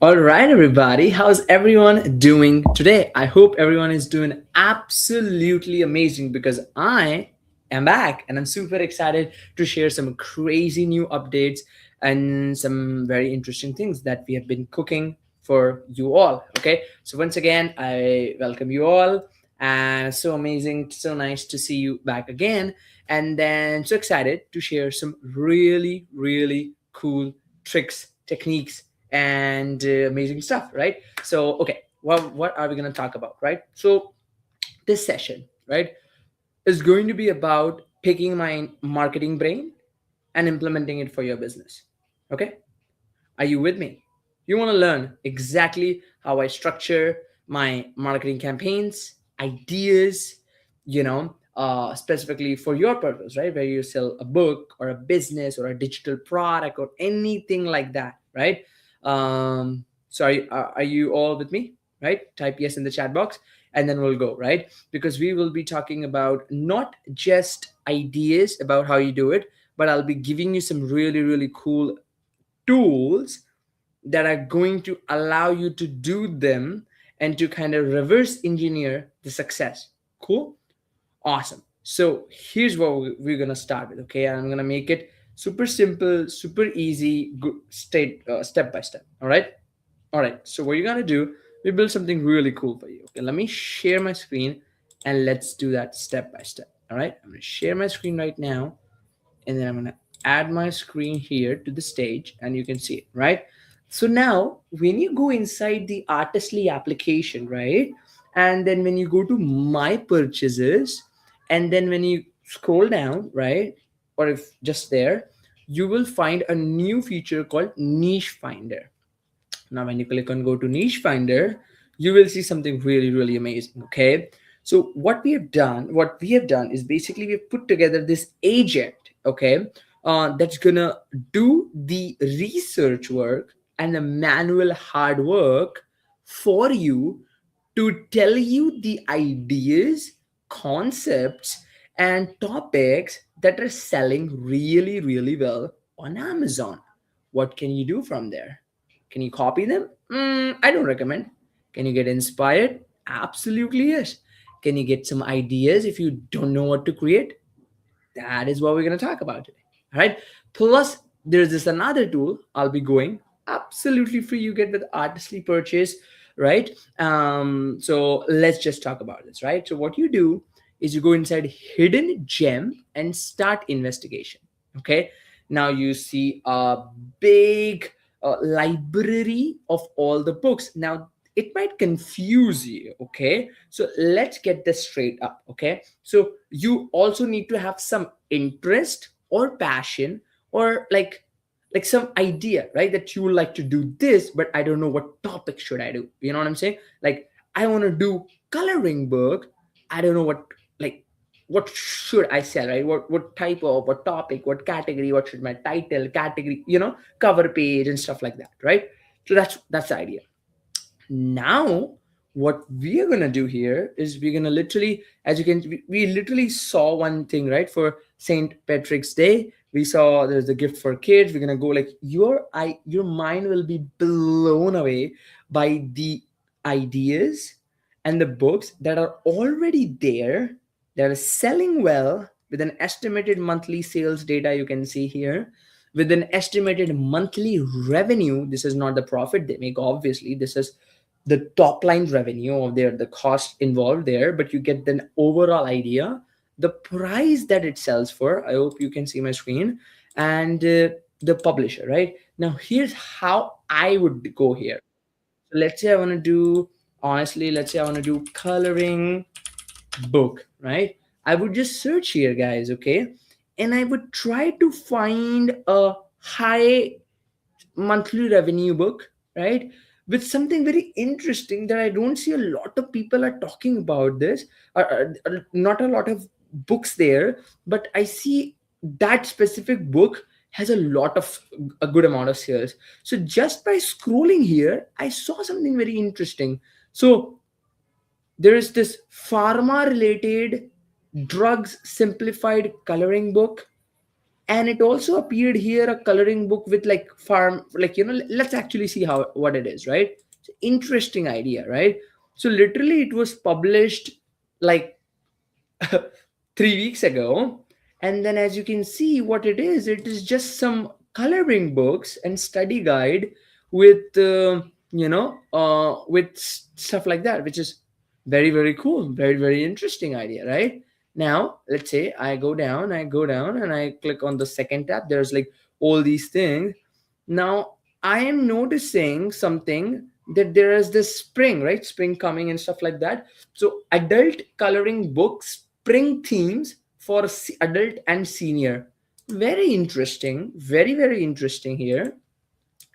All right, everybody. How's everyone doing today? I hope everyone is doing absolutely amazing because I am back and I'm super excited to share some crazy new updates and some very interesting things that we have been cooking for you all. Okay, so once again, I welcome you all, and so amazing, so nice to see you back again. And then so excited to share some really, really cool tricks, techniques, and amazing stuff, right? So, okay, what are we going to talk about, right? So, this session, right, is going to be about picking my marketing brain and implementing it for your business. Okay, are you with me? You want to learn exactly how I structure my marketing campaigns, ideas, specifically for your purpose, right? Where you sell a book or a business or a digital product or anything like that, right? So are you all with me, right? Type yes in the chat box and then we'll go, right? Because we will be talking about not just ideas about how you do it, but I'll be giving you some really, really cool tools that are going to allow you to do them and to kind of reverse engineer the success. Cool? Awesome. So here's what we're going to start with. Okay. I'm going to make it super simple, super easy, step by step. All right. All right. So what you're going to do, we build something really cool for you. Okay. Let me share my screen and let's do that step by step. All right. I'm going to share my screen right now and then I'm gonna add my screen here to the stage and you can see it, right? So now when you go inside the Artistly application, right? And then when you go to my purchases and then when you scroll down, right? Or if just there, you will find a new feature called Niche Finder. Now, when you click on go to Niche Finder, you will see something really, really amazing. Okay. So what we have done is basically we've put together this agent, okay, that's gonna do the research work and the manual hard work for you to tell you the ideas, concepts, and topics that are selling really, really well on Amazon. What can you do from there? Can you copy them? I don't recommend. Can you get inspired? Absolutely yes. Can you get some ideas if you don't know what to create? That is what we're going to talk about today. All right. Plus, there's this another tool I'll be going absolutely free. You get with Artistly purchase, right? So let's just talk about this, right? So what you do is you go inside hidden gem and start investigation. Okay. Now you see a big library of all the books. Now it might confuse you. Okay. So let's get this straight up. Okay. So you also need to have some interest or passion or like some idea, right? That you would like to do this, but I don't know what topic should I do. You know what I'm saying? Like I want to do coloring book. I don't know like what should I sell, right? What type of what topic, what category, what should my title, category, cover page and stuff like that, right? So that's the idea. Now what we are going to do here is we're going to literally, as you can, we literally saw one thing, right? For St. Patrick's Day, we saw there's a gift for kids. We're going to go like your mind will be blown away by the ideas and the books that are already there, that are selling well with an estimated monthly sales data you can see here, with an estimated monthly revenue. This is not the profit they make, obviously. This is the top line revenue or the cost involved there, but you get an overall idea, the price that it sells for. I hope you can see my screen, and the publisher, right? Now here's how I would go here. So let's say I want to do, honestly, let's say I want to do coloring book, right? I would just search here, guys, okay? And I would try to find a high monthly revenue book, right? With something very interesting that I don't see a lot of people are talking about this, not a lot of books there, but I see that specific book has a lot of a good amount of sales. So just by scrolling here, I saw something very interesting. So there is this pharma related drugs simplified coloring book, And it also appeared here a coloring book with like farm, like, let's actually see how what it is, right? So interesting idea, right? So literally it was published like 3 weeks ago. And then as you can see what it is just some coloring books and study guide with with stuff like that, which is very very cool, very very interesting idea, right? Now let's say I go down and I click on the second tab. There's like all these things. Now I am noticing something, that there is this spring, right? Spring coming and stuff like that. So adult coloring books, spring themes for adult and senior. Very interesting, very very interesting here.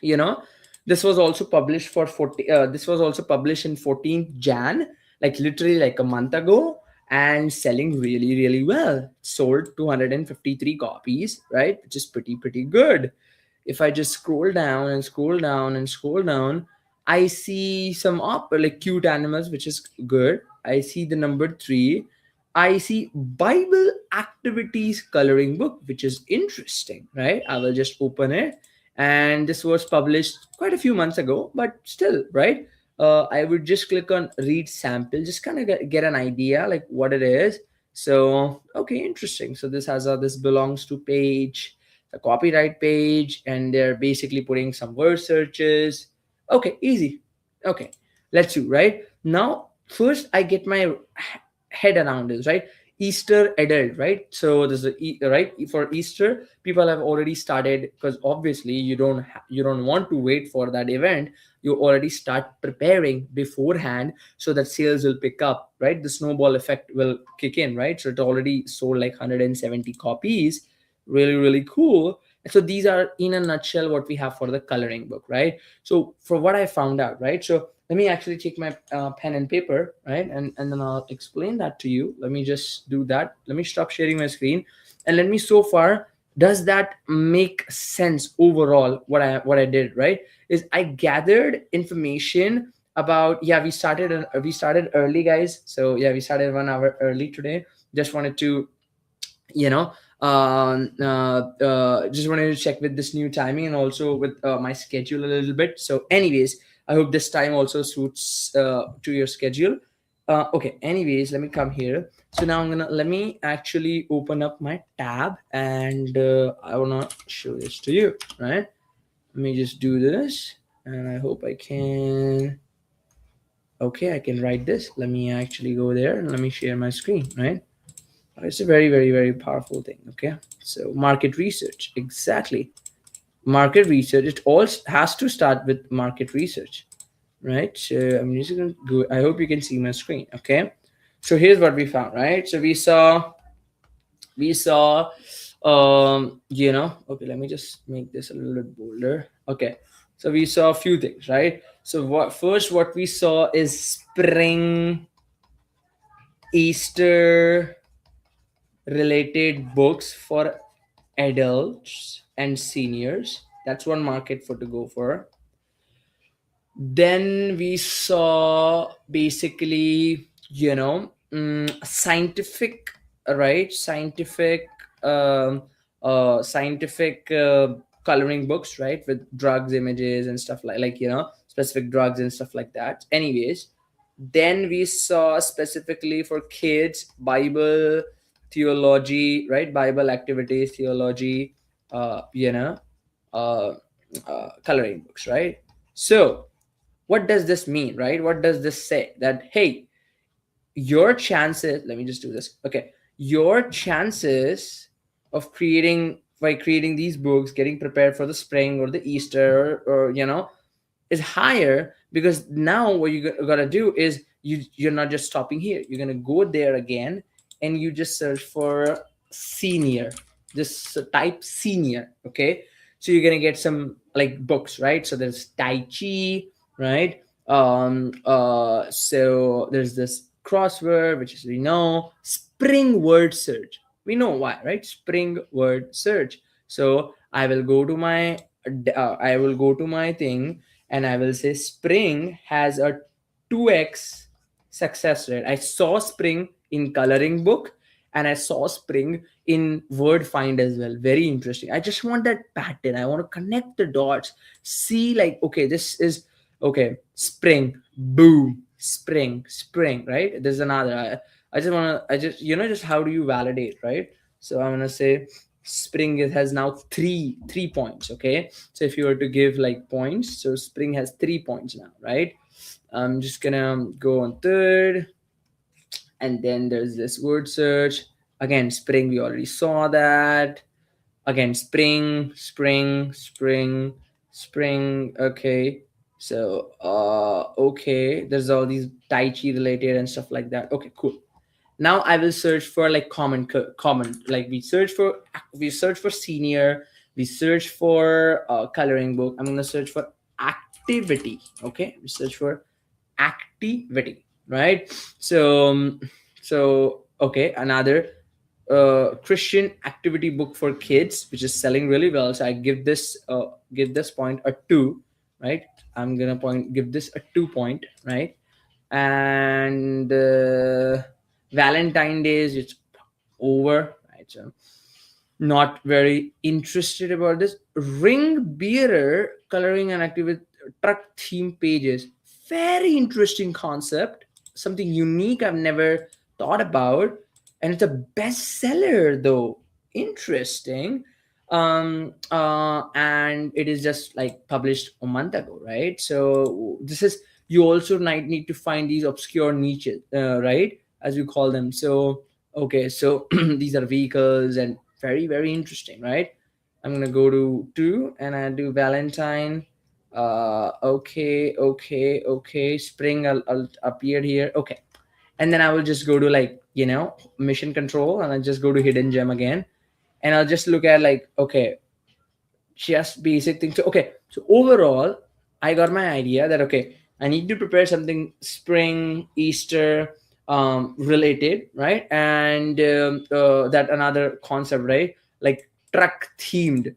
you know this was also published for 40 this was also published in 14th Jan, like literally like a month ago, and selling really really well. Sold 253 copies, right? Which is pretty good. If I just scroll down and scroll down and scroll down, I see some up like cute animals, which is good. I see the number 3. I see Bible activities coloring book, which is interesting, right? I will just open it. And this was published quite a few months ago, but still, right? I would just click on read sample, just kind of get an idea like what it is. So, okay, interesting. So this has a this belongs to page, the copyright page, and they're basically putting some word searches. Okay, easy. Okay, let's do right now. First, I get my head around this, right? Easter adult, right? So there's right for Easter, people have already started, because obviously you don't want to wait for that event. You already start preparing beforehand so that sales will pick up, right? The snowball effect will kick in, right? So it already sold like 170 copies. Really really cool. So these are in a nutshell what we have for the coloring book, right? So for what I found out, right? So let me actually take my pen and paper, right? And then I'll explain that to you. Let me just do that. Let me stop sharing my screen, and let me, so far, does that make sense overall? What I did, right, is I gathered information about, yeah, we started early, guys. So yeah, we started 1 hour early today. Just wanted to you know just wanted to check with this new timing, and also with my schedule a little bit. So anyways, I hope this time also suits to your schedule. Okay, anyways, let me come here. So now let me actually open up my tab, and I want to show this to you, right? Let me just do this, and I hope I can. Okay, I can write this. Let me actually go there and let me share my screen, right? It's a very, very, very powerful thing. Okay. So market research, exactly. Market research. It all has to start with market research, right? So I'm just gonna go. I hope you can see my screen. Okay. So here's what we found, right? So we saw, okay, let me just make this a little bit bolder. Okay. So we saw a few things, right? So what we saw is spring, Easter related books for adults and seniors. That's one market for to go for. Then we saw basically, scientific, right? Scientific coloring books, right? With drugs images and stuff like specific drugs and stuff like that. Anyways, then we saw specifically for kids Bible theology, right? Bible activities, theology, uh, you know, uh, coloring books, right? So what does this mean, right? What does this say? That, hey, your chances, let me just do this. Okay. Your chances of creating, by creating these books, getting prepared for the spring or the Easter, or is higher, because now what you gotta do is you're not just stopping here. You're gonna go there again, and you just search for senior. Just type senior. Okay. So you're gonna get some like books, right? So there's Tai Chi, right? So there's this crossword, which is, we know, spring word search. We know why, right? Spring word search. So I will go to my thing, and I will say spring has a 2x success rate. I saw spring in coloring book, and I saw spring in word find as well. Very interesting. I just want that pattern. I want to connect the dots, see like, okay, this is okay, spring, boom, spring, right? There's another. I just want to, I just, just how do you validate, right? So I'm gonna say spring, it has now three points. Okay, so if you were to give like points, so spring has 3 points now, right? I'm just gonna go on third, and then there's this word search. Again, spring, we already saw that. Again, spring. Okay, so okay, there's all these tai chi related and stuff like that. Okay, cool. Now I will search for like common, like we search for senior, we search for coloring book. I'm gonna search for activity. Okay, we search for activity, right? So okay, another Christian activity book for kids, which is selling really well. So I give this point a 2, right? I'm gonna give this a 2 point, right? And Valentine Days, it's over, right? So not very interested about this. Ring bearer coloring and activity truck theme pages. Very interesting concept. Something unique I've never thought about. And it's a bestseller though. Interesting. And it is just like published a month ago, right? So this is, you also might need to find these obscure niches, right? As you call them. So okay, so these are vehicles and very interesting, right? I'm gonna go to 2 and I do Valentine. Okay, spring, I'll appear here. Okay, and then I will just go to like, mission control, and I'll just go to hidden gem again, and I'll just look at like, okay, just basic things. So, okay, so overall, I got my idea that okay, I need to prepare something spring, Easter, related, right? And that another concept, right? Like truck themed,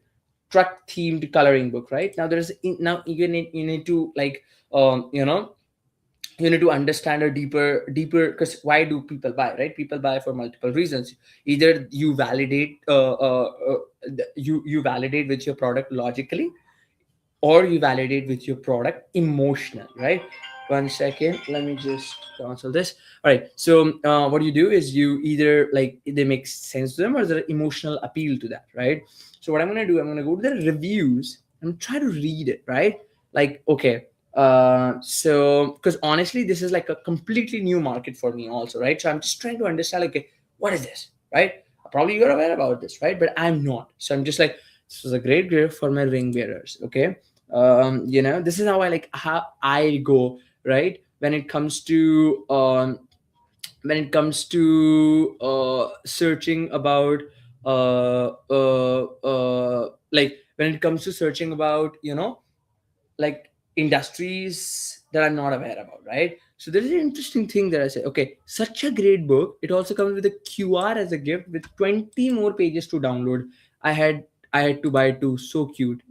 coloring book, right? Now there's now you need to like, you need to understand a deeper, because why do people buy, right? People buy for multiple reasons. Either you validate, you validate with your product logically, or you validate with your product emotional, right? One second, let me just cancel this. All right, so what you do is you either like they make sense to them, or there's emotional appeal to that, right? So what I'm going to do, I'm going to go to the reviews and try to read it, right? Like, okay, so because honestly this is like a completely new market for me also, right? So I'm just trying to understand like, okay, what is this, right? Probably you're aware about this, right? But I'm not. So I'm just like, this was a great gift for my ring bearers. Okay, this is how I go, right? When it comes to searching about like when it comes to searching about, like industries that I'm not aware about, right? So there is an interesting thing that I said, okay, such a great book. It also comes with a QR as a gift with 20 more pages to download. I had I had to buy two. So cute.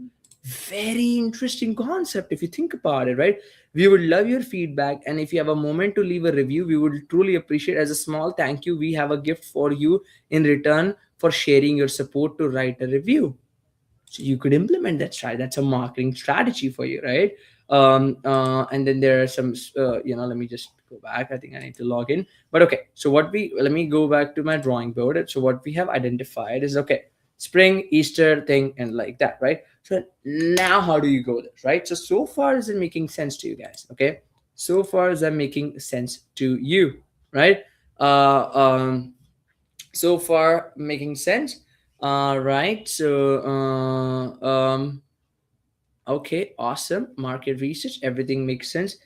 Very interesting concept if you think about it, right? We would love your feedback, and if you have a moment to leave a review, we would truly appreciate. As a small thank you, we have a gift for you in return for sharing your support to write a review. So you could implement that strategy. That's a marketing strategy for you, right? And then there are some let me just go back. I think I need to log in. But okay, so let me go back to my drawing board. So what we have identified is, okay, spring, Easter thing, and like that, right? So now how do you go this, right? So far is it making sense to you guys? Okay, so far is that making sense to you, right? uh um so far making sense. Right. So okay, awesome. Market research, everything makes sense.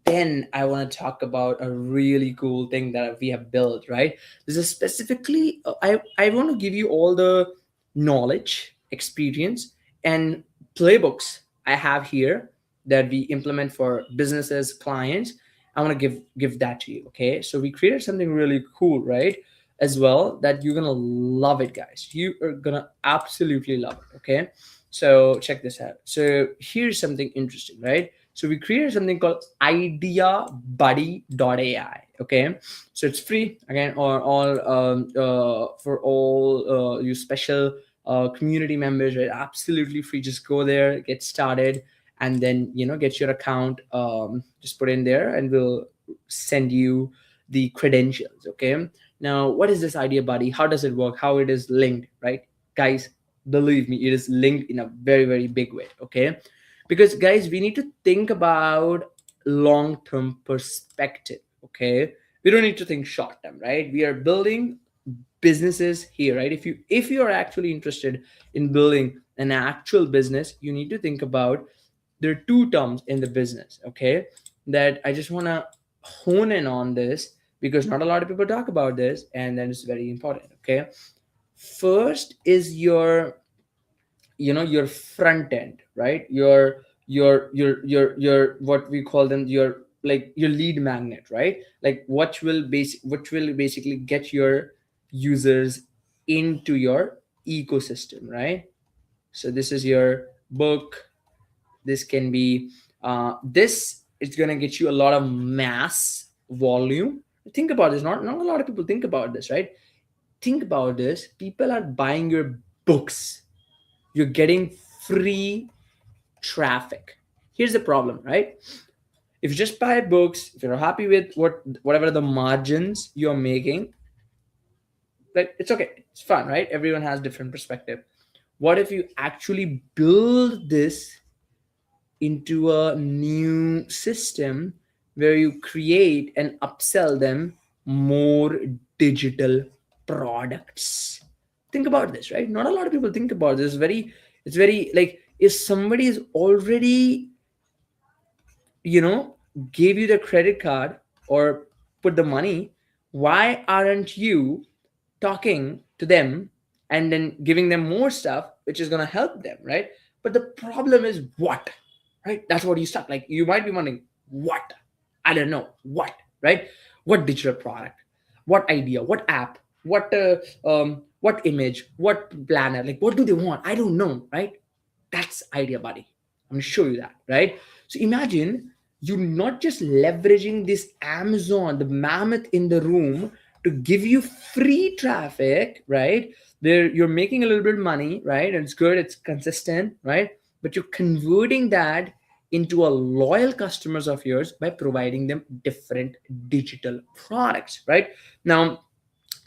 Then I want to talk about a really cool thing that we have built, right? This is specifically, I want to give you all the knowledge, experience, and playbooks I have here that we implement for businesses, clients. I want to give that to you. Okay. So we created something really cool, right? As well, that you're gonna love it, guys. You are gonna absolutely love it. Okay, so check this out. So here's something interesting, right? So we created something called ideabuddy.ai. Okay, so it's free again, or all for all you special community members, right? Absolutely free. Just go there, get started, and then get your account. Just put in there, and we'll send you the credentials. Okay. Now, what is this Idea Buddy? How does it work? How it is linked, right, guys? Believe me, it is linked in a very very big way. Okay, because guys, we need to think about long term perspective. Okay, we don't need to think short term, right? We are building businesses here, right? If you are actually interested in building an actual business, you need to think about, there are two terms in the business, okay, that I just want to hone in on this, because not a lot of people talk about this, and then it's very important. Okay, first is your front end, right? Your what we call them, your, like, your lead magnet, right? Like, which will basically get your users into your ecosystem, right? So this is your book. This can be this is going to get you a lot of mass volume. Think about this. Not a lot of people think about this, right? Think about this. People are buying your books. You're getting free traffic. Here's the problem, right? If you just buy books, if you're happy with whatever the margins you're making, like, it's okay, it's fine, right? Everyone has different perspective. What if you actually build this into a new system where you create and upsell them more digital products? Think about this, right? Not a lot of people think about this. It's very like, if somebody is already you know gave you the credit card or put the money, why aren't you talking to them and then giving them more stuff which is going to help them, right? But the problem is what, right? That's what you start, like, you might be wondering, what? I don't know what, right? What digital product, what idea, what app, what image, what planner, like, what do they want? I don't know, right? That's Idea Buddy. I'm going to show you that, right? So imagine you not just leveraging this Amazon, the mammoth in the room, to give you free traffic, right? There, you're making a little bit of money, right? And it's good, it's consistent, right? But you're converting that into a loyal customers of yours by providing them different digital products, right? Now,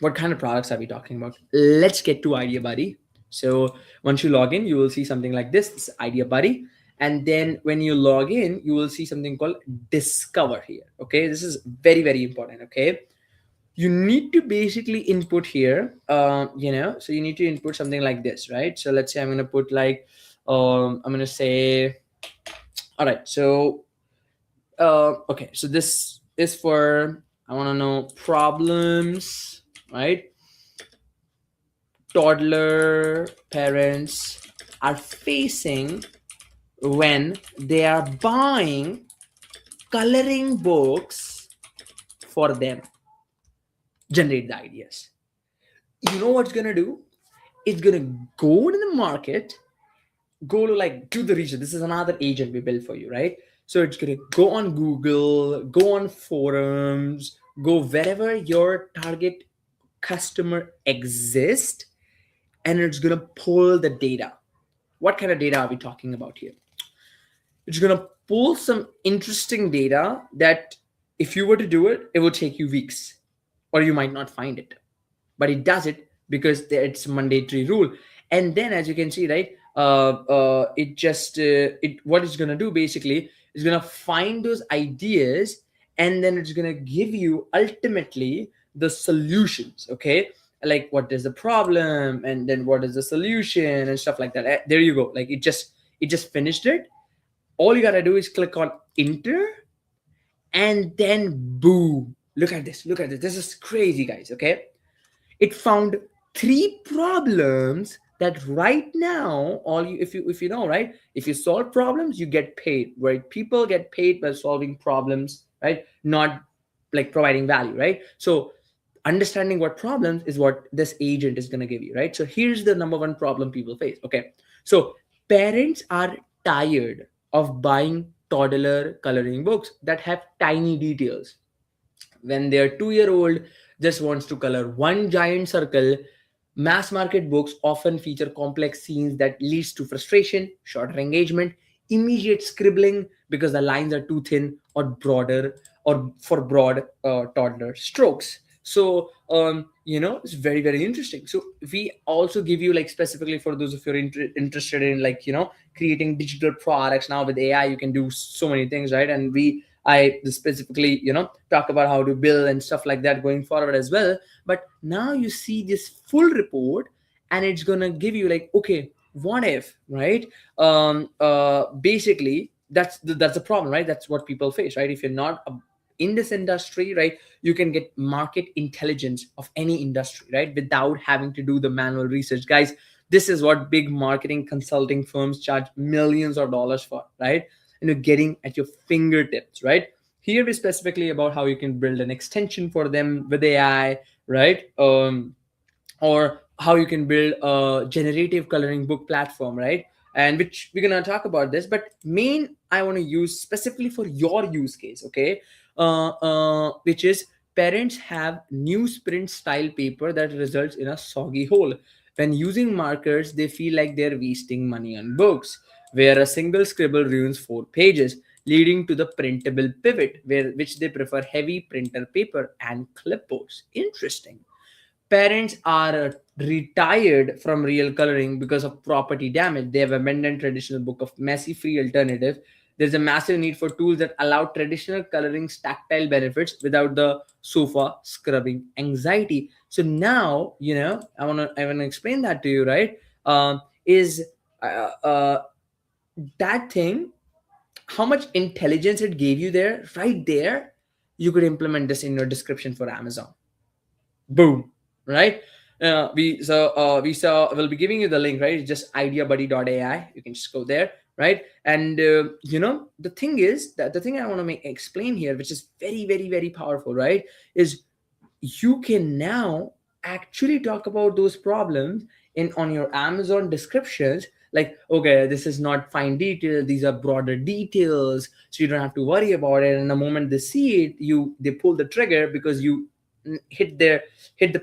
what kind of products are we talking about? Let's get to Idea Buddy. So once you log in, you will see something like this Idea Buddy. And then when you log in, you will see something called Discover here. Okay, this is very, very important. Okay, you need to basically input here, so you need to input something like this, right? So let's say I'm going to put like, I'm going to say, all right, so, okay, so this is for, I want to know problems, right? Toddler parents are facing when they are buying coloring books for them. Generate the ideas. You know what's gonna do? It's gonna go to the market, go to, like, do the research. This is another agent we built for you, right? So it's gonna go on Google, go on forums, go wherever your target customer exists, and it's gonna pull the data. What kind of data are we talking about here? It's going to pull some interesting data that, if you were to do it, it would take you weeks, or you might not find it. But it does it because it's a mandatory rule. And then, as you can see, right, what it's going to do basically is going to find those ideas, and then it's going to give you ultimately the solutions. Okay, like, what is the problem, and then what is the solution, and stuff like that. There you go. Like, it just finished it. All you gotta do is click on enter, and then boom, look at this, this is crazy, guys. Okay, it found 3 problems that right now, all you, if you know, right, if you solve problems, you get paid, right? People get paid by solving problems, right? Not like providing value, right? So understanding what problems is what this agent is going to give you, right? So here's the number one problem people face. Okay, so parents are tired of buying toddler coloring books that have tiny details. When their 2 year old just wants to color one giant circle, mass market books often feature complex scenes that leads to frustration, shorter engagement, immediate scribbling because the lines are too thin or broader or for broad toddler strokes. So it's very very interesting. So we also give you, like, specifically for those of you interested in, like, creating digital products. Now with AI you can do so many things, right? And I specifically talk about how to build and stuff like that going forward as well. But now you see this full report, and it's gonna give you, like, okay, what if, right? Basically that's the problem, right? That's what people face, right? If you're not in this industry, right, you can get market intelligence of any industry, right, without having to do the manual research, guys. This is what big marketing consulting firms charge millions of dollars for, right? And you're getting at your fingertips, right? Here is specifically about how you can build an extension for them with AI, right? Or how you can build a generative coloring book platform, right? And which we're gonna talk about this, but main I want to use specifically for your use case, okay? Which is, parents have newsprint style paper that results in a soggy hole. When using markers, they feel like they're wasting money on books, where a single scribble ruins 4 pages, leading to the printable pivot, which they prefer heavy printer paper and clipboards. Interesting. Parents are retired from real coloring because of property damage. They have abandoned traditional book of messy free alternative. There's a massive need for tools that allow traditional coloring's tactile benefits without the sofa scrubbing anxiety. So now, I wanna explain that to you, right? Is that thing, how much intelligence it gave you there, right there? You could implement this in your description for Amazon. Boom, right? We saw we'll be giving you the link, right? It's just ideabuddy.ai. You can just go there, right? And the thing is that the thing I want to make explain here, which is very very very powerful, right, is you can now actually talk about those problems in on your Amazon descriptions, like, okay, this is not fine detail, these are broader details, so you don't have to worry about it. And the moment they see it, they pull the trigger because you hit the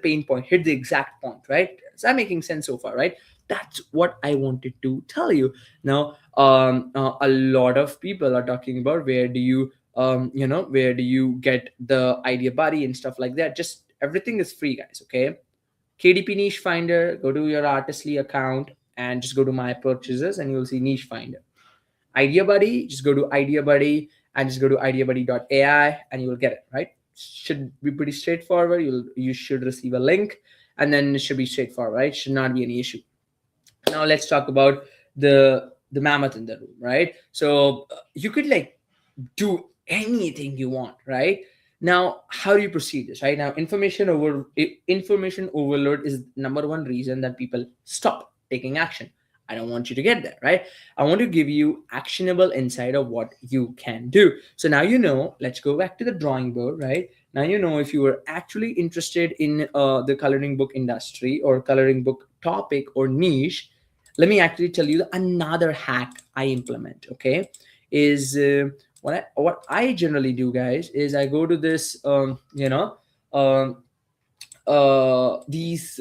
pain point, hit the exact point, right? Is that making sense so far, right? That's what I wanted to tell you. Now a lot of people are talking about where do you get the idea buddy and stuff like that. Just everything is free, guys, okay? KDP Niche Finder, go to your Artistly account and just go to my purchases and you'll see Niche Finder. Idea Buddy, just go to Idea Buddy and just go to ideabuddy.ai and you will get it, right? Should be pretty straightforward. You should receive a link and then it should be straightforward, right? Should not be any issue. Now let's talk about the mammoth in the room, right? So you could, like, do anything you want, right? Now how do you proceed this, right? Now information overload is number one reason that people stop taking action. I don't want you to get there, right? I want to give you actionable insight of what you can do. So now let's go back to the drawing board, right? Now if you were actually interested in the coloring book industry or coloring book topic or niche, let me actually tell you another hack I implement, okay? Is what I generally do, guys, is I go to this um, these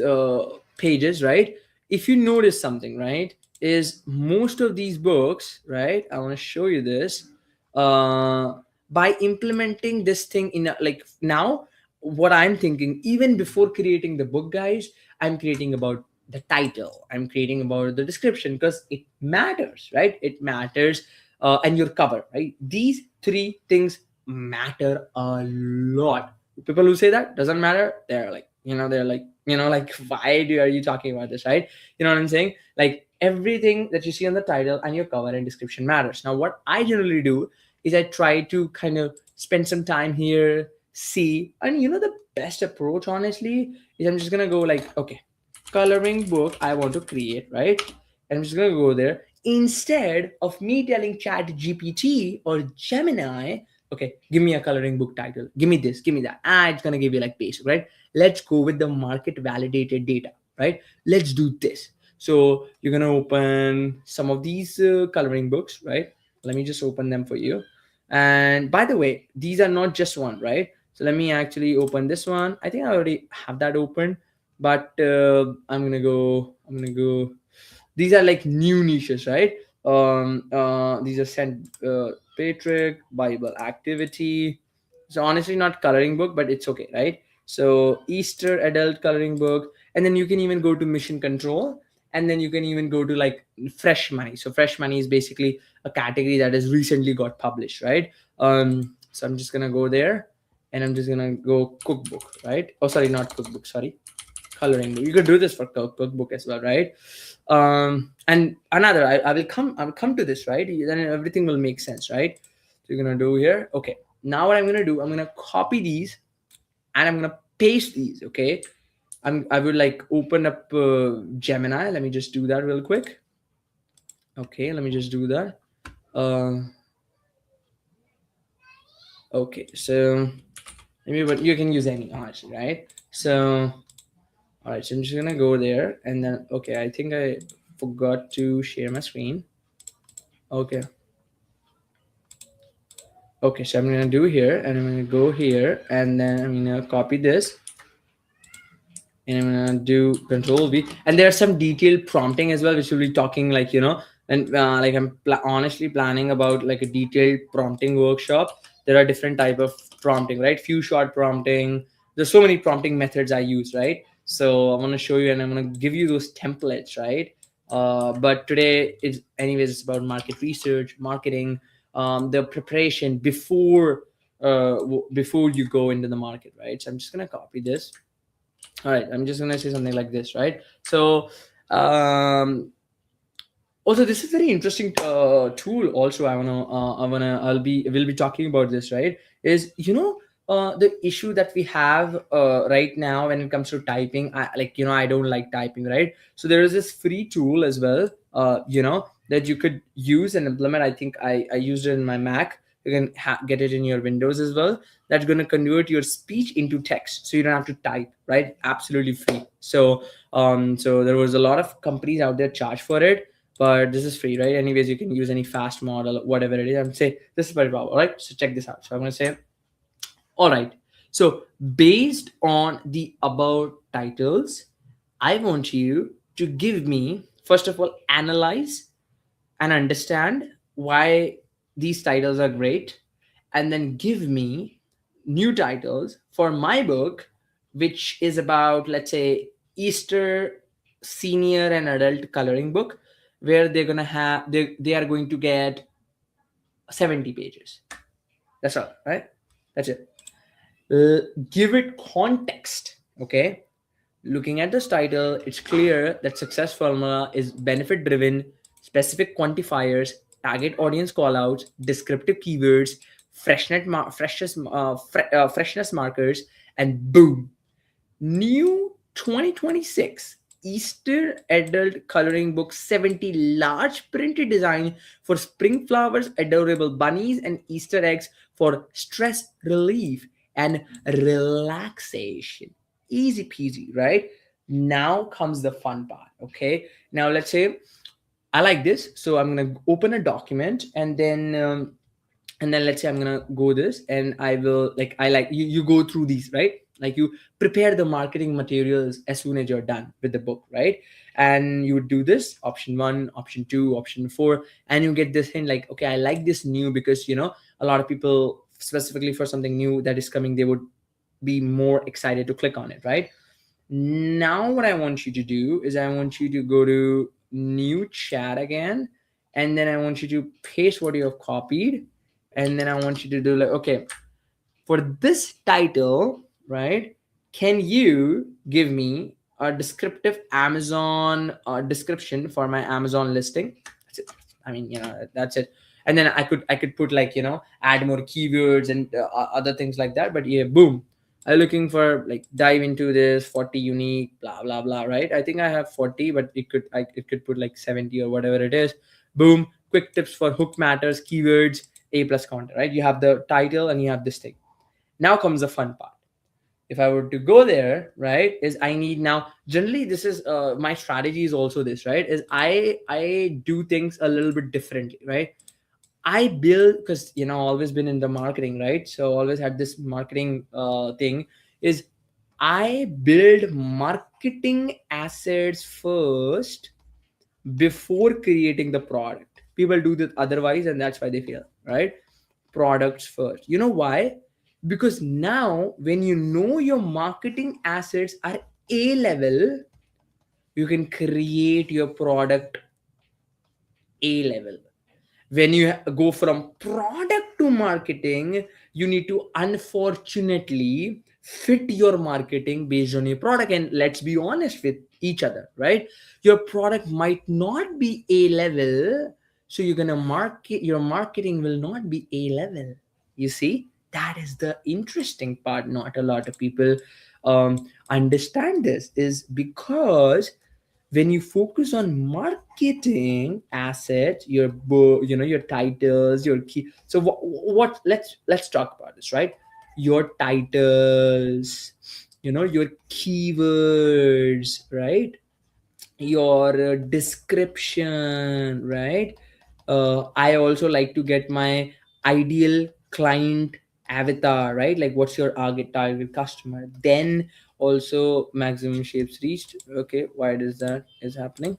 pages, right? If you notice something, right, is most of these books, right, I want to show you this. uh by implementing this thing in like, now what I'm thinking, even before creating the book, guys, I'm creating about the title, I'm creating about the description, because it matters, right? It matters. And your cover, right? These three things matter a lot. People who say that doesn't matter, they're like, why are you talking about this, right? You know what I'm saying? Like, everything that you see on the title and your cover and description matters. Now what I generally do is I try to kind of spend some time here, see, and the best approach, honestly, is I'm just gonna go like, okay, coloring book I want to create, right? And I'm just gonna go there, instead of me telling Chat GPT or Gemini, okay, give me a coloring book title, give me this, give me that. It's gonna give you like basic, right? Let's go with the market validated data, right? Let's do this. So you're gonna open some of these coloring books, right? Let me just open them for you. And by the way, these are not just one, right? So let me actually open this one. I think I already have that open, but I'm gonna go. These are like new niches, right? These are Saint Patrick Bible activity. So honestly, not coloring book, but it's okay, right? So Easter adult coloring book, and then you can even go to mission control, and then you can even go to like fresh money. So fresh money is basically a category that has recently got published, right? So I'm just gonna go there, and I'm just gonna go cookbook, right? Oh, sorry, not cookbook. Sorry, coloring book. You could do this for cookbook as well, right? And another, I will come to this, right? Then everything will make sense, right? So you're gonna do here. Okay. Now what I'm gonna do, I'm gonna copy these and I'm gonna paste these. Okay. I would like open up Gemini. Let me just do that real quick. Okay, let me just do that. Uh, okay, so maybe, but you can use any honestly, right? So all right, so I'm just gonna go there and then okay, I think I forgot to share my screen. Okay. Okay, so I'm gonna do here and I'm gonna go here and then I'm gonna copy this and I'm gonna do control V. And there's some detailed prompting as well, which we'll be talking like, and like I'm honestly planning about like a detailed prompting workshop. There are different type of prompting, right? Few shot prompting. There's so many prompting methods I use, right? So I'm gonna show you and I'm gonna give you those templates, right? But today is anyways, it's about market research, marketing, the preparation before you go into the market, right? So I'm just gonna copy this. All right, I'm just gonna say something like this, right? So um also this is very interesting tool also. We'll be talking about this, right? Is the issue that we have right now when it comes to typing. I don't like typing, right? So there is this free tool as well, that you could use and implement. I think I used it in my Mac. You can get it in your Windows as well. That's going to convert your speech into text, so you don't have to type, right? Absolutely free. So there was a lot of companies out there charge for it, but this is free, right? Anyways, you can use any fast model, whatever it is. I'm say this is very powerful, right? So check this out. So I'm gonna say, all right. So based on the above titles, I want you to give me, first of all, analyze and understand why these titles are great, and then give me new titles for my book, which is about, let's say, Easter senior and adult coloring book, where they are going to get 70 pages. That's all, right? That's it. Give it context. Okay, looking at this title, it's clear that success formula is benefit driven, specific quantifiers, target audience callouts, descriptive keywords, freshness markers, and boom, new 2026 Easter adult coloring book, 70 large printed design for spring flowers, adorable bunnies, and Easter eggs for stress relief and relaxation. Easy peasy, right? Now comes the fun part. Okay. Now let's say I like this. So I'm going to open a document and then let's say I'm gonna go this and I will like I like you go through these, right? Like you prepare the marketing materials as soon as you're done with the book, right? And you would do this option 1, option 2, option 4, and you get this hint like, okay, I like this new because a lot of people, specifically for something new that is coming, they would be more excited to click on it, right? Now what I want you to do is I want you to go to new chat again, and then I want you to paste what you have copied, and then I want you to do like, okay, for this title, right? Can you give me a descriptive Amazon description for my Amazon listing? That's it. I mean, that's it. And then I could put like add more keywords and other things like that. But yeah, boom. I'm looking for like dive into this 40 unique blah blah blah, right? I think I have 40, but it could put like 70 or whatever it is. Boom. Quick tips for hook matters, keywords, A plus content, right? You have the title and you have this thing. Now comes the fun part. If I were to go there, right, is I need now, generally this is my strategy is also this, right, is I do things a little bit differently, right? I build, because always been in the marketing, right? So always had this marketing thing. Is I build marketing assets first before creating the product. People do that otherwise, and that's why they fail, right? Products first. You know why? Because now, when you know your marketing assets are A level, you can create your product A level. When you go from product to marketing, you need to unfortunately fit your marketing based on your product. And let's be honest with each other, right? Your product might not be A level, so you're gonna market, your marketing will not be A level. You see, that is the interesting part. Not a lot of people understand this, is because when you focus on marketing assets, your book, your titles, your key. So what let's talk about this, right? Your titles, your keywords, right? Your description, right? I also like to get my ideal client avatar, right? Like, what's your target customer? Then also maximum shapes reached. Okay, why does that is happening?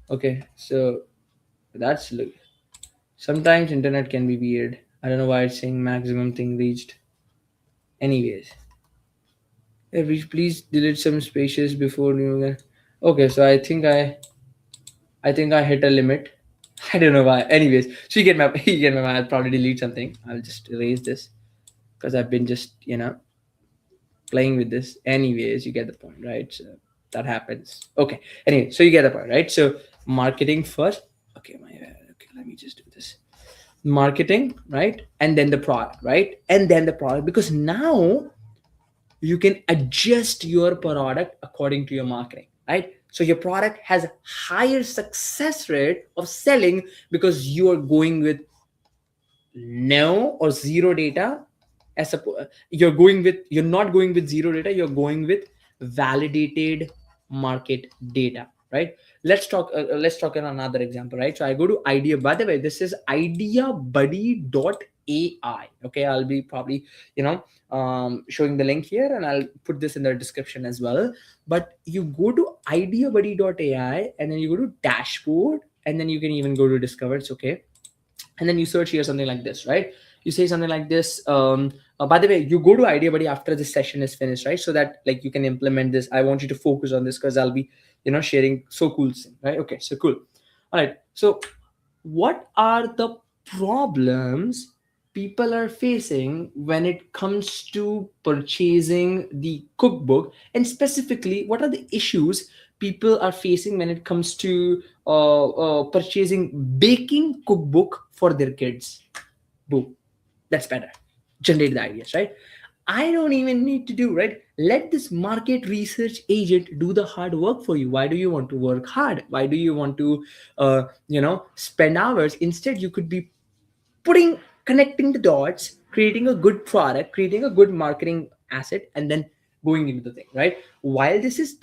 Okay, so that's look. Sometimes internet can be weird. I don't know why it's saying maximum thing reached. Anyways, please delete some spaces before you. Okay, so I think I hit a limit. I don't know why. Anyways, so you get my I'll probably delete something. I'll just erase this because I've been just playing with this. Anyways, you get the point, right? So that happens. Okay. Anyway, so you get the point, right? So marketing first. Okay, okay. Let me just do this. Marketing, right? And then the product, right? And then the product, because now you can adjust your product according to your marketing, right? So your product has higher success rate of selling because you are going with no or zero data. You're not going with zero data, you're going with validated market data, right? Let's talk in another example, right? So I go to idea, by the way, this is ideabuddy.ai. Okay, I'll be probably showing the link here, and I'll put this in the description as well. But you go to ideabuddy.ai, and then you go to dashboard, and then you can even go to discover. It's okay. And then you search here something like this, right? You say something like this. By the way, you go to idea buddy after this session is finished, right? So that like you can implement this. I want you to focus on this because I'll be sharing so cool thing, right? Okay, so cool. All right, so what are the problems people are facing when it comes to purchasing the cookbook, and specifically what are the issues people are facing when it comes to purchasing baking cookbook for their kids? Boom, that's better. Generate the ideas, right? I don't even need to do, right? Let this market research agent do the hard work for you. Why do you want to work hard? Why do you want to spend hours? Instead, you could be putting connecting the dots, creating a good product, creating a good marketing asset, and then going into the thing, right? While this is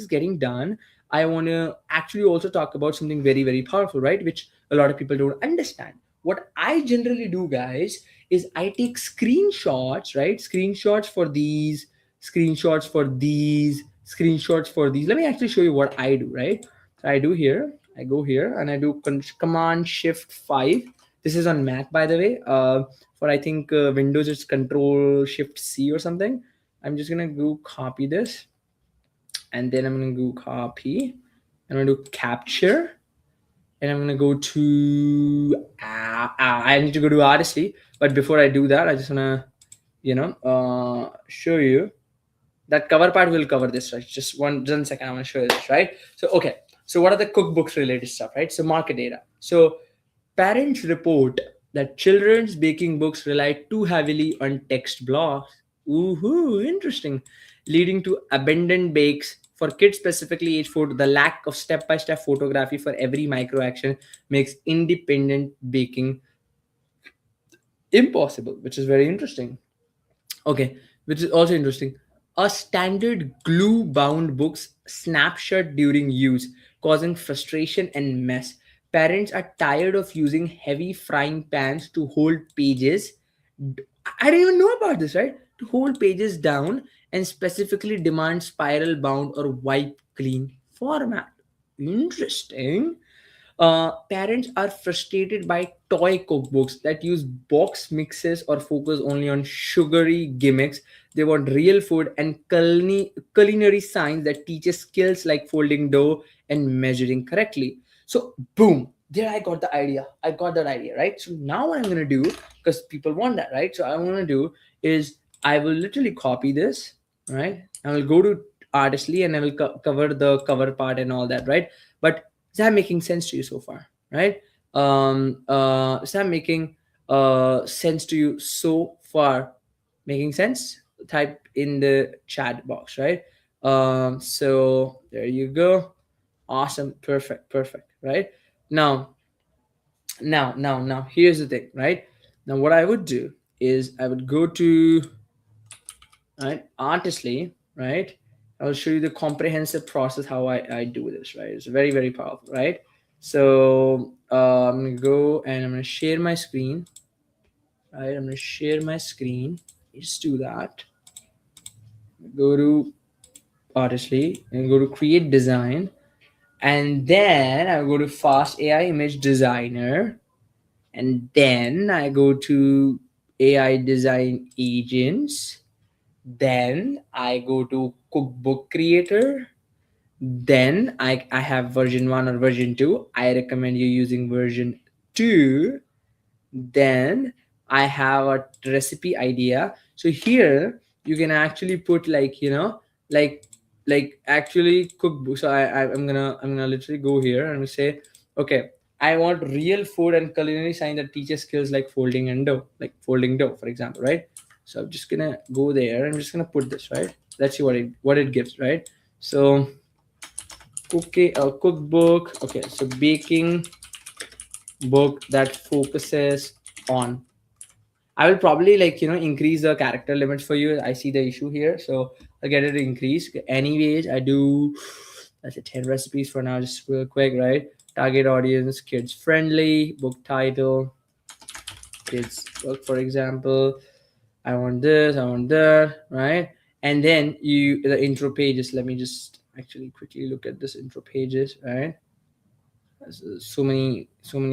getting done, I want to actually also talk about something very, very powerful, right? Which a lot of people don't understand. What I generally do, guys, is I take screenshots, right? Screenshots for these. Let me actually show you what I do, right? So I do here, I go here and I do command shift 5. This is on Mac, by the way. For I think Windows, it's Control Shift C or something. I'm just gonna go copy this, and then I'm gonna go copy. I'm gonna do capture, and I'm gonna go to. I need to go to Odyssey, but before I do that, I just wanna, show you that cover part will cover this, right? Just one second. I want to show you this, right? So okay. So what are the cookbooks related stuff, right? So market data. So parents report that children's baking books rely too heavily on text blocks. Ooh, interesting. Leading to abandoned bakes for kids, specifically age 4. The lack of step-by-step photography for every micro action makes independent baking impossible, which is very interesting. Okay, which is also interesting. A standard glue bound books snapshot during use, causing frustration and mess. Parents are tired of using heavy frying pans to hold pages. I didn't even know about this, right? To hold pages down, and specifically demand spiral bound or wipe clean format. Interesting. Parents are frustrated by toy cookbooks that use box mixes or focus only on sugary gimmicks. They want real food and culinary science that teaches skills like folding dough and measuring correctly. So, boom, there I got the idea. I got that idea, right? So, now what I'm going to do, because people want that, right? So, I'm going to do is I will literally copy this, right? I will go to Artistly and I will cover the cover part and all that, right? But is that making sense to you so far, right? Is that making sense to you so far? Making sense? Type in the chat box, right? So there you go. Awesome, perfect, perfect, right? Now, now, here's the thing, right? Now, what I would do is I would go to, right, Artistly, right? I will show you the comprehensive process how I do this, right? It's very, very powerful, right? So I'm gonna go and I'm gonna share my screen, right? I'm gonna share my screen. Just do that. Go to Artistly and go to create design, and then I go to fast AI image designer, and then I go to AI design agents, then I go to cookbook creator, then I have version 1 or version 2. I recommend you using version 2. Then I have a recipe idea. So here you can actually put like, like actually cookbook. So I'm gonna literally go here and say, okay, I want real food and culinary science that teaches skills like folding and dough, like folding dough, for example, right? So I'm just gonna go there. I'm just gonna put this, right? Let's see what it gives, right? So cookbook. Okay, so baking book that focuses on. I will probably like increase the character limits for you. I see the issue here, so I'll get it to increase. Anyways, I do. That's a 10 recipes for now, just real quick, right? Target audience, kids friendly. Book title, kids book, for example. I want this, I want that, right? And then the intro pages. Let me just actually quickly look at this intro pages, right? So many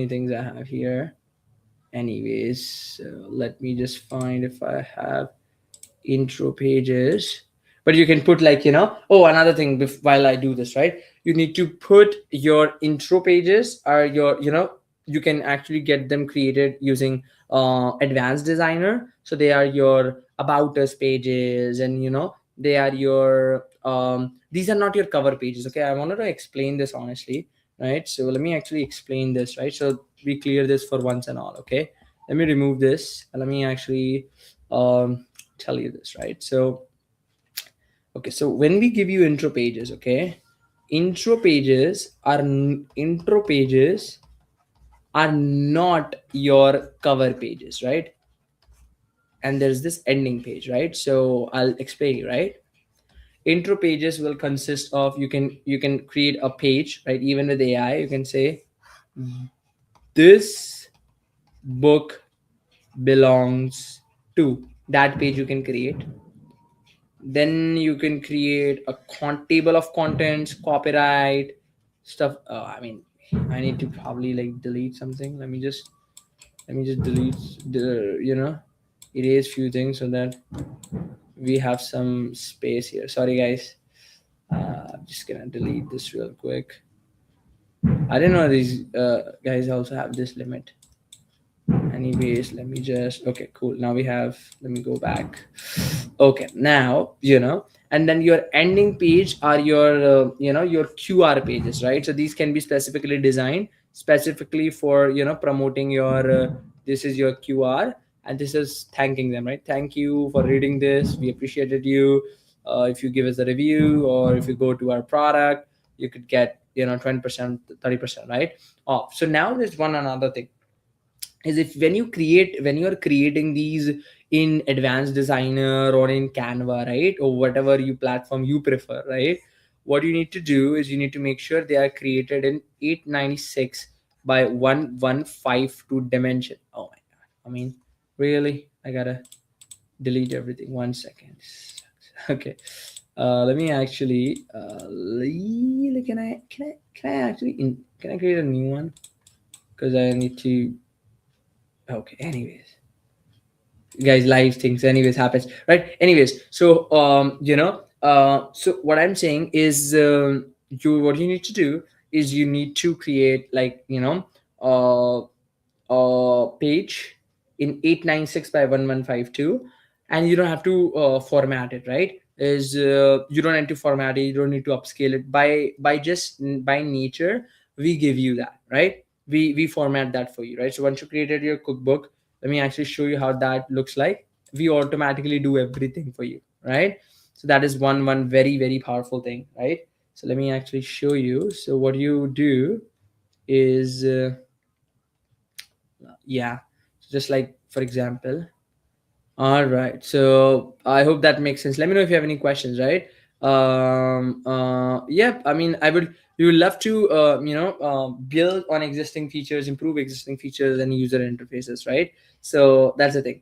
things I have here. Anyways, so let me just find if I have intro pages. But you can put like oh, another thing while I do this, right? You need to put your intro pages or your you can actually get them created using advanced designer. So they are your about us pages, and they are your these are not your cover pages. Okay, I wanted to explain this honestly, right? So let me actually explain this, right? So we clear this for once and all. Okay, let me remove this and let me actually tell you this, right? So okay, so when we give you intro pages, okay, intro pages are not your cover pages, right? And there's this ending page, right? So I'll explain you, right? Intro pages will consist of, you can create a page, right? Even with AI, you can say this book belongs to, that page you can create. Then you can create a table of contents, copyright stuff. I mean, I need to probably like delete something. Let me just delete the erase few things so that we have some space here. Sorry guys, I'm just gonna delete this real quick. I didn't know these guys also have this limit. Anyways, let me just, okay, cool, now we have, let me go back. Okay, now and then your ending page are your your QR pages, right? So these can be specifically designed specifically for promoting your this is your QR, and this is thanking them, right? Thank you for reading this, we appreciated you. If you give us a review or if you go to our product, you could get 20%, 30%, right? Oh, so now there's one another thing is, if when you are creating these in advanced designer or in Canva, right, or whatever you platform you prefer, right, what you need to do is you need to make sure they are created in 896 by 1152 dimension. Oh my god, I mean, really, I gotta delete everything. 1 second. Okay, let me actually can I actually can I create a new one, because I need to. Okay, anyways, guys, live things anyways happens, right? Anyways, so so what I'm saying is, what you need to do is you need to create, like, page in 896 by 1152, and you don't have to format it, right? Is You don't need to format it, you don't need to upscale it. By just by nature, we give you that, right? We format that for you, right? So once you created your cookbook, let me actually show you how that looks like. We automatically do everything for you, right? So that is one very very powerful thing, right? So let me actually show you. So what you do is, yeah, just like, for example, all right, so I hope that makes sense. Let me know if you have any questions, right? Yep, I mean, we would love to build on existing features, improve existing features and user interfaces, right? So that's the thing.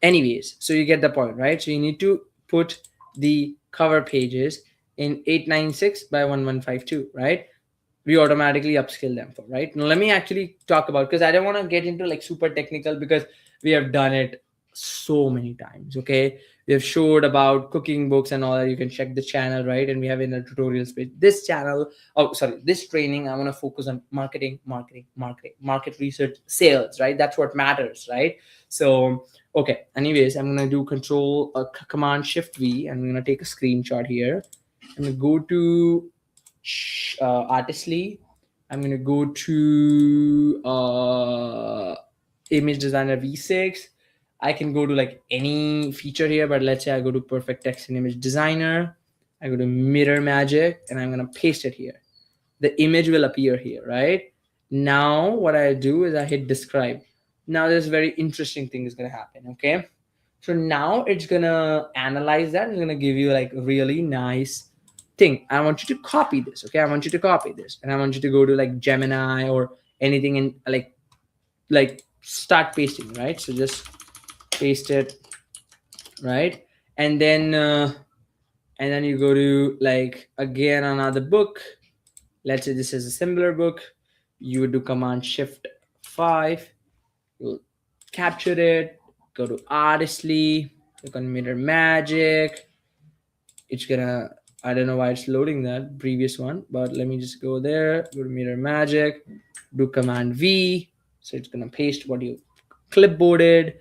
Anyways, so you get the point, right? So you need to put the cover pages in 896 by 1152, right? We automatically upskill them for, right? Now let me actually talk about, because I don't want to get into like super technical, because we have done it so many times. Okay, we have showed about cooking books and all that. You can check the channel, right? And we have in a tutorials page. This channel, oh sorry, this training, I want to focus on market research, sales, right? That's what matters, right? So okay, anyways, I'm gonna do control command shift V, and I'm gonna take a screenshot here. I'm gonna go to Artistly. I'm gonna go to Image Designer V6. I can go to like any feature here, but let's say I go to Perfect Text and Image Designer. I go to Mirror Magic, and I'm gonna paste it here. The image will appear here, right? Now what I do is I hit describe. Now there's very interesting thing is gonna happen. Okay, so now it's gonna analyze that. It's gonna give you like a really nice thing. I want you to copy this. Okay, I want you to copy this, and I want you to go to like Gemini or anything, and like start pasting, right? So just paste it, right? And then you go to like again another book. Let's say this is a similar book. You would do command shift 5. You'll capture it. Go to Artistly. Click on Mirror Magic. It's gonna, I don't know why it's loading that previous one, but let me just go there, go to Mirror Magic, do command V. So it's gonna paste what you clipboarded,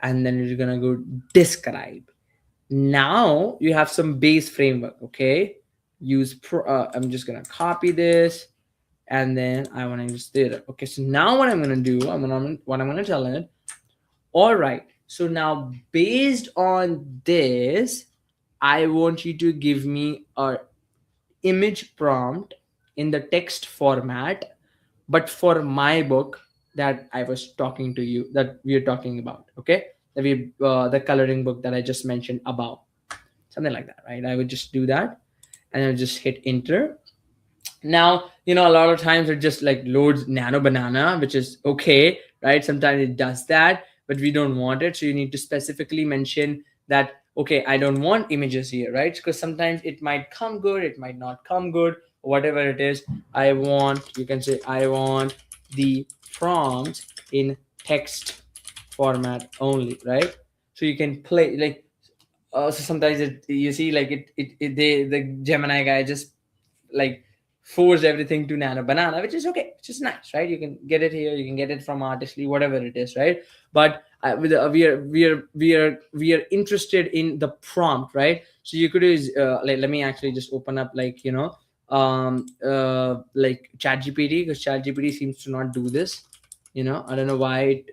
and then it's gonna go describe. Now you have some base framework. Okay, I'm just gonna copy this, and then I want to just do it. Okay, so now what I'm gonna do, what I'm gonna tell it. All right, so now based on this, I want you to give me a image prompt in the text format, but for my book that I was talking to you, that we are talking about. Okay, the coloring book that I just mentioned above, something like that, right? I would just do that, and I'll just hit enter. Now a lot of times it just like loads nano banana, which is okay, right? Sometimes it does that, but we don't want it, so you need to specifically mention that, okay, I don't want images here, right? Because sometimes it might come good, it might not come good, whatever it is. You can say I want the prompt in text format only, right? So you can play like, so sometimes you see like the Gemini guy just like force everything to nano banana, which is okay, which is nice, right? You can get it here, you can get it from Artistly, whatever it is, right? But we are interested in the prompt, right? So you could use let me actually just open up like like ChatGPT, because ChatGPT seems to not do this. I don't know why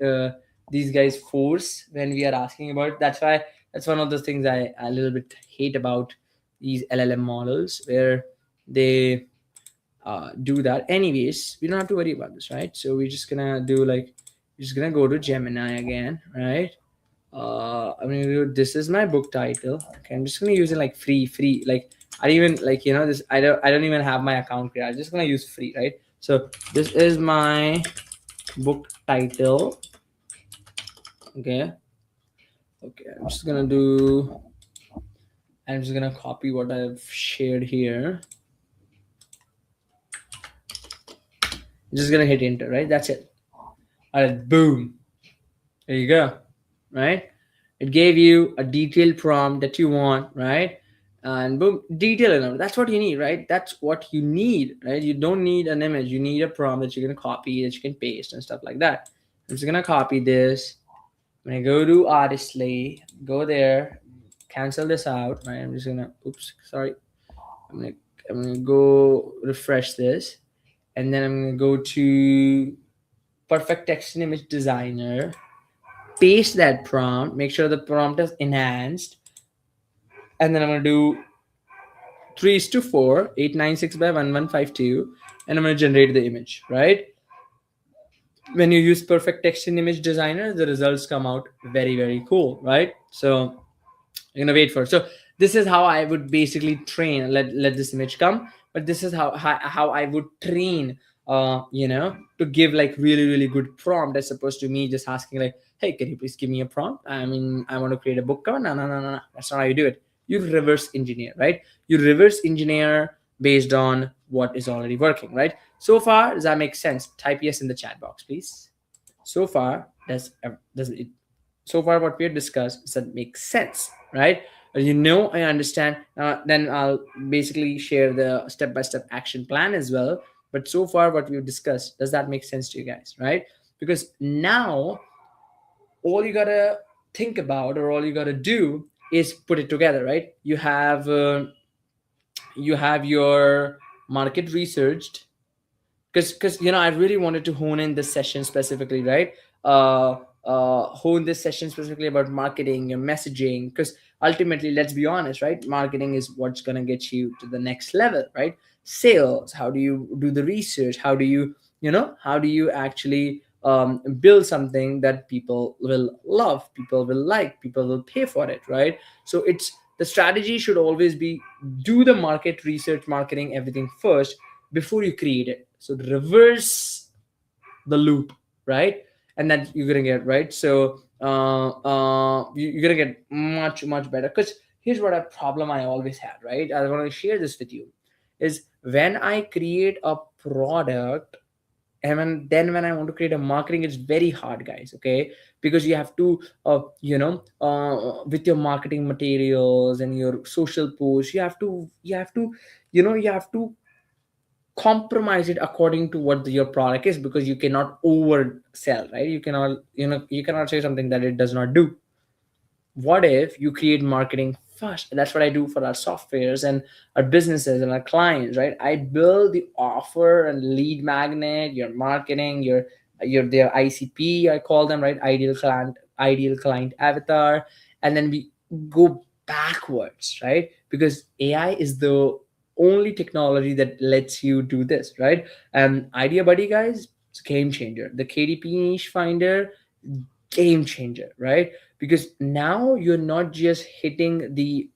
these guys force when we are asking about it. That's one of the things I a little bit hate about these LLM models, where they do that. Anyways, we don't have to worry about this, right? So we're just gonna do like, we're just gonna go to Gemini again, right? I'm gonna do, this is my book title. Okay, I'm just gonna use it like free, like I don't even like this. I don't even have my account here. I'm just gonna use free, right? So this is my book title. Okay. Okay, I'm just gonna copy what I've shared here. I'm just gonna hit enter, right? That's it. All right, boom. There you go. Right? It gave you a detailed prompt that you want, right? And boom, detail enough. That's what you need, right? That's what you need, right? You don't need an image. You need a prompt that you're gonna copy, that you can paste and stuff like that. I'm just gonna copy this. I'm gonna go to Artistly, go there, cancel this out, right? I'm just gonna, oops, sorry. I'm gonna, I'm gonna go refresh this, and then I'm gonna go to Perfect Text and Image Designer, paste that prompt, make sure the prompt is enhanced, and then I'm gonna do 3 is to 4, 896 by 1152, and I'm gonna generate the image, right? When you use Perfect Text and Image Designer, the results come out very, very cool, right? So you're gonna wait for it. So this is how I would basically train. Let this image come, but this is how I would train. To give like really really good prompt as opposed to me just asking like, hey, can you please give me a prompt? I mean, I want to create a book cover. No, no, no, no, no. That's not how you do it. You reverse engineer, right? You reverse engineer based on what is already working, right? So far, does that make sense? Type yes in the chat box, please. So far, does it so far what we have discussed, does that make sense, right? I understand. Then I'll basically share the step-by-step action plan as well. But so far what we've discussed, does that make sense to you guys, right? Because now all you gotta think about, or all you gotta do, is put it together, right? You have your market researched, because I really wanted to hone in this session specifically, right? uh Hone this session specifically about marketing and messaging, because ultimately, let's be honest, right? Marketing is what's going to get you to the next level, right? Sales, how do you do the research? How do you actually build something that people will love, people will like, people will pay for it, right? So it's the strategy should always be, do the market research, marketing, everything first before you create it. So reverse the loop, right? And then you're gonna get, right. So you're gonna get much much better. Because here's what a problem I always had, right? I want to share this with you. Is when I create a product, and then when I want to create a marketing, it's very hard, guys. Okay, because you have to, with your marketing materials and your social posts, you have to compromise it according to what your product is, because you cannot oversell, right? You cannot say something that it does not do. What if you create marketing first? That's what I do for our softwares and our businesses and our clients, right? I build the offer and lead magnet, your marketing, their ICP, I call them, right? Ideal client avatar. And then we go backwards, right? Because AI is the only technology that lets you do this, right? Idea Buddy, guys, it's a game changer. The KDP niche finder, game changer, right? Because now you're not just hitting the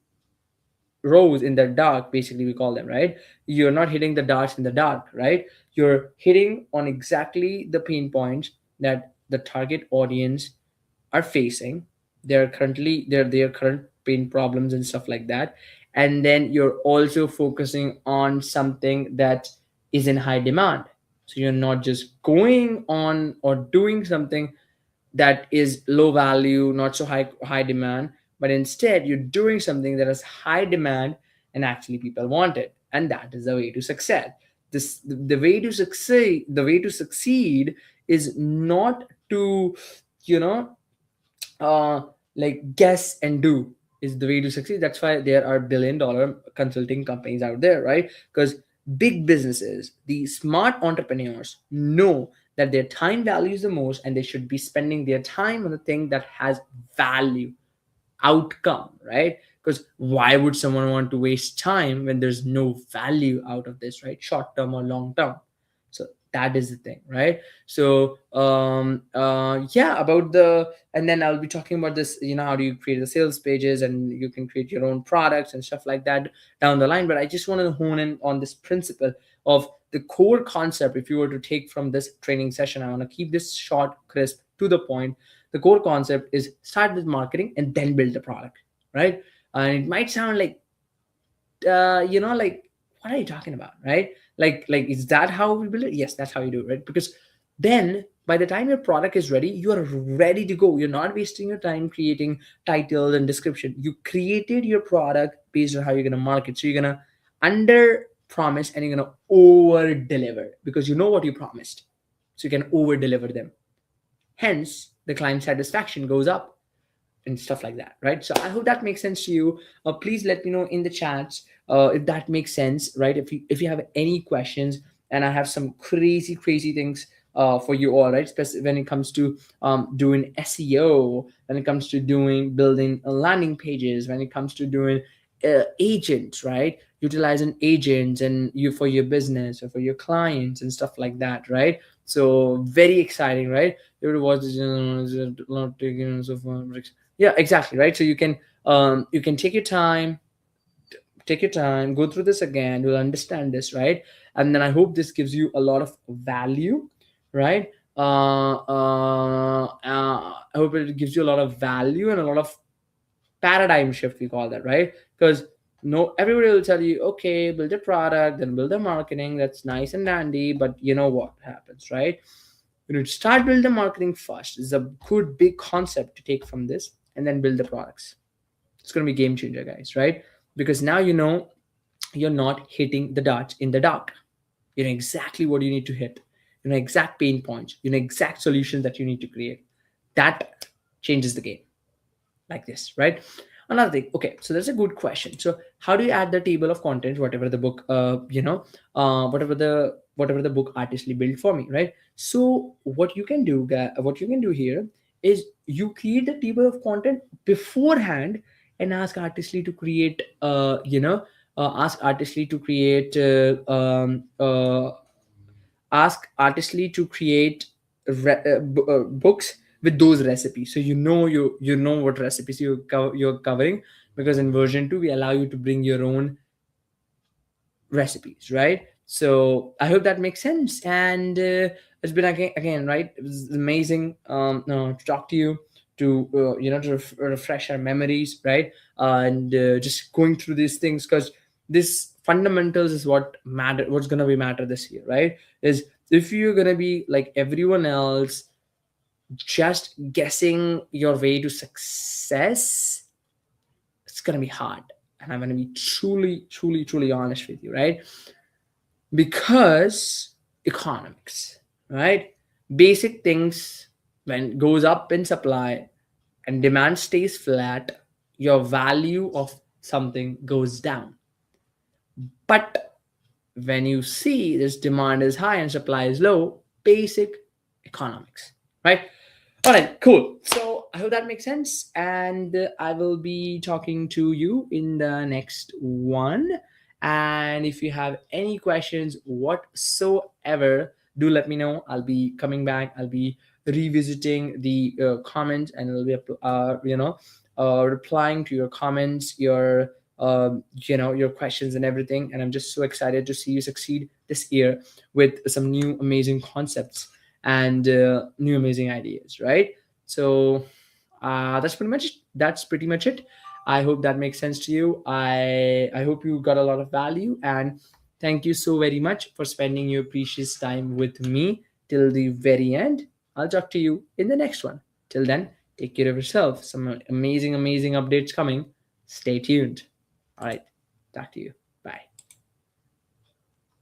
rows in the dark, basically we call them, right? You're not hitting the darts in the dark, right? You're hitting on exactly the pain points that the target audience are facing, their current pain problems and stuff like that. And then you're also focusing on something that is in high demand. So you're not just going on or doing something that is low value, not so high demand, but instead you're doing something that has high demand and actually people want it. And that is the way to success. The way to succeed is not to, you know uh like guess and do, is the way to succeed. That's why there are billion-dollar consulting companies out there, right? Because big businesses, the smart entrepreneurs, know that their time values the most, and they should be spending their time on the thing that has value, outcome, right? Because why would someone want to waste time when there's no value out of this, right? Short term or long term. So that is the thing, right? So yeah, about the, and then I'll be talking about this, how do you create the sales pages, and you can create your own products and stuff like that down the line. But I just want to hone in on this principle. of the core concept. If you were to take from this training session, I want to keep this short, crisp, to the point. The core concept is start with marketing and then build the product, right? And it might sound like, like, what are you talking about, right? Like, is that how we build it? Yes, that's how you do it, right? Because then by the time your product is ready, you are ready to go. You're not wasting your time creating titles and description. You created your product based on how you're going to market. So you're going to under promise and you're going to over deliver, because you know what you promised, so you can over deliver them. Hence the client satisfaction goes up and stuff like that, right? So I hope that makes sense to you. Please let me know in the chats if that makes sense, right? If you have any questions, and I have some crazy things for you all, right? Especially when it comes to doing SEO, when it comes to doing building landing pages, when it comes to doing agents, right? Utilizing agents and you for your business or for your clients and stuff like that, right? So very exciting, right? You would watch this, not taking so far. Yeah, exactly, right? So you can take your time, go through this again, you'll understand this, right? And then I hope this gives you a lot of value, right? I hope it gives you a lot of value and a lot of paradigm shift, we call that, right? Because no, everybody will tell you, okay, build a product, then build a marketing. That's nice and dandy, but you know what happens, right? You need to start build the marketing first. It's a good big concept to take from this, and then build the products. It's going to be game changer, guys, right? Because now you know you're not hitting the darts in the dark. You know exactly what you need to hit. You know exact pain points. You know exact solutions that you need to create. That changes the game, like this, right? Another thing, okay, so that's a good question. So how do you add the table of contents, whatever the book whatever the book artistly built for me, right? So what you can do here is you create the table of content beforehand, and ask artistly to create ask artistly to create books with those recipes, so you know what recipes you're covering, because in version 2 we allow you to bring your own recipes, right? So I hope that makes sense. And it's been again, right? It was amazing to talk to you, to to refresh our memories, right? And just going through these things, because this fundamentals is what's going to be matter this year, right? Is if you're going to be like everyone else, just guessing your way to success, it's going to be hard. And I'm going to be truly honest with you, right? Because economics, right? Basic things, when goes up in supply and demand stays flat, your value of something goes down. But when you see this demand is high and supply is low, basic economics, right? All right, cool. So I hope that makes sense. And I will be talking to you in the next one. And if you have any questions whatsoever, do let me know. I'll be coming back. I'll be revisiting the comments, and I'll be, replying to your comments, your questions and everything. And I'm just so excited to see you succeed this year with some new amazing concepts and new amazing ideas, right? So that's pretty much it. I hope that makes sense to you. I hope you got a lot of value, and thank you so very much for spending your precious time with me till the very end. I'll talk to you in the next one. Till then, take care of yourself. Some amazing updates coming. Stay tuned. All right, talk to you.